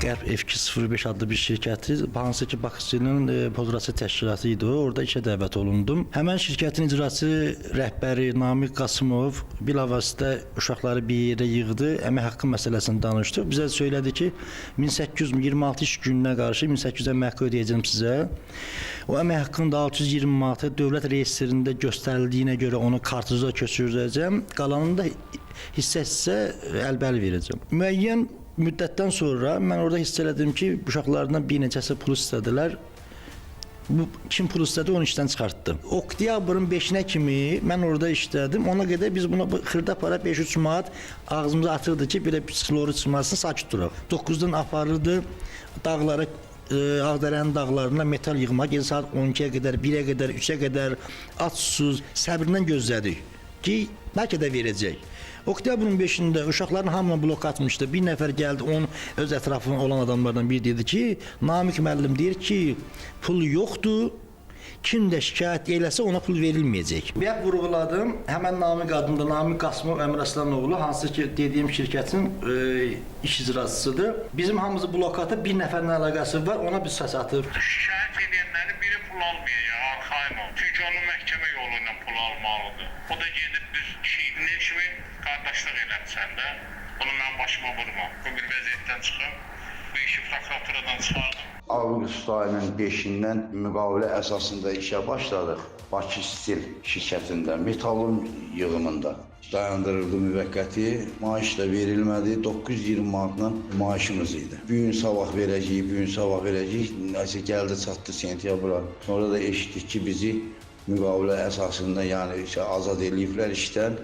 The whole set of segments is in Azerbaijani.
Qərb F205 adlı bir şirkəti, hansı ki Bakıcının pozrasiya təşkilatı idi o. Orada işə dəvət olundum. Həmən şirkətin icraçı rəhbəri Namiq Qasımov bilavasitə uşaqları bir yerə yığdı, əmək haqqı məsələsini danışdı. Bizə söylədi ki, 1826 iş gününə qarşı 1800 əmək haqqı ödəyəcəm sizə. O əmək haqqının da 620 manatı dövlət reyestrində göstərildiyinə görə onu kartızda köçürəcəm. Qalanını da hissə əlbəli verəcəm. Müəyyən müddətdən sonra mən orada hiss elədim ki, uşaqlarından bir neçəsi pul istədilər. Bu kim pul istədi, onu işdən çıxartdı. Oktyabrın 5-nə kimi mən orada işlədim. Ona qədər biz buna xırda para 5-3 manat ağzımıza atırdı ki, belə psixoloji çıxmasın, sakit duraq. 9-dan aparırdı dağlara, Ağdərənin dağlarına metal yığmaq. Gecə saat 12-yə qədər, 1-ə qədər, 3-ə qədər aç susuz səbirlə gözlədik ki, bəlkə də verəcək. Oktyabrın 5-də uşaqların hamına blok atmışdı. Bir nəfər gəldi, onun öz ətrafında olan adamlardan biri dedi ki, Namiq müəllim deyir ki, pul yoxdur. Kim də şikayət eləsə ona pul verilməyəcək. Və vurğuladım, həmən Namiq adında Namiq Qasımov Əmrəslanoğlu, hansı ki dediyim şirkətin iş icraçısıdır. Bizim hamımızı blokata bir nəfərin əlaqəsi var, ona biz səs atıb. Şikayət edənlərin biri pul almayacaq, arxayın ol. Çünki onun məhkəmə yolu ilə pul almalıdır. O da gedib bir şehidin kimi qardaşlıq elədi səndə. Bunu mən başıma vurma. Bu bir vəziyyətdən çıxım. Bu işi prokuraturadan çıxardım. Avqust ayının 5-dən müqavilə əsasında işə başladıq. Bakı Stil şirkətində, metalın yığımında. Dayandırıldı müvəqqəti, maaş da verilmədi, 920 manatla maaşımız idi. Bugün sabah verəcəyik, nəsə gəldi çatdı sentyabra. Sonra da eşitdik ki, bizi müqavilə əsasında, yəni azad ediliblər işdən.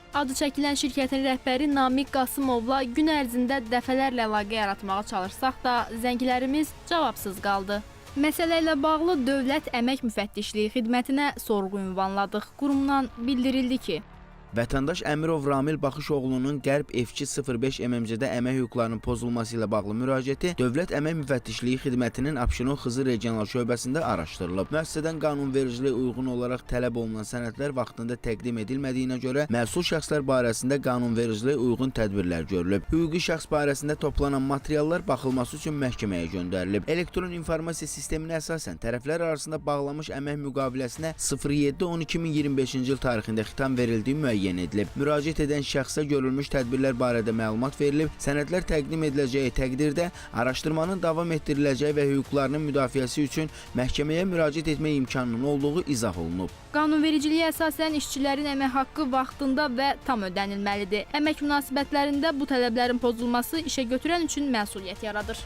Adı çəkilən şirkətin rəhbəri Namiq Qasımovla gün ərzində dəfələrlə əlaqə yaratmağa çalışsaq da zənglərimiz cavabsız qaldı. Məsələ ilə bağlı Dövlət Əmək Müfəttişliyi xidmətinə sorğu ünvanladıq. Qurumdan bildirildi ki, Vətəndaş Əmirov Ramil Baxışoğlu'nun Qərb F205 MMC-də əmək hüquqlarının pozulması ilə bağlı müraciəti Dövlət Əmək Müfəttişliyi xidmətinin Abşeron Xızı regional şöbəsində araşdırılıb. Müəssisədən qanunvericiliyə uyğun olaraq tələb olunan sənədlər vaxtında təqdim edilmədiyinə görə məsul şəxslər barəsində qanunvericiliyə uyğun tədbirlər görülüb. Hüquqi şəxs barəsində toplanan materiallar baxılması üçün məhkəməyə göndərilib. Elektron informasiya sisteminə əsasən tərəflər arasında bağlanmış əmək müqaviləsinə 07-10-2025-ci il tarixində xitam verildiyi müəyyən edilib. Müraciət edən şəxsə görülmüş tədbirlər barədə məlumat verilib. Sənədlər təqdim ediləcəyi təqdirdə araşdırmanın davam etdiriləcəyi və hüquqlarının müdafiəsi üçün məhkəməyə müraciət etmək imkanının olduğu izah olunub. qanunvericiliyə əsasən işçilərin əmək haqqı vaxtında və tam ödənilməlidir. Əmək münasibətlərində bu tələblərin pozulması işə götürən üçün məsuliyyət yaradır.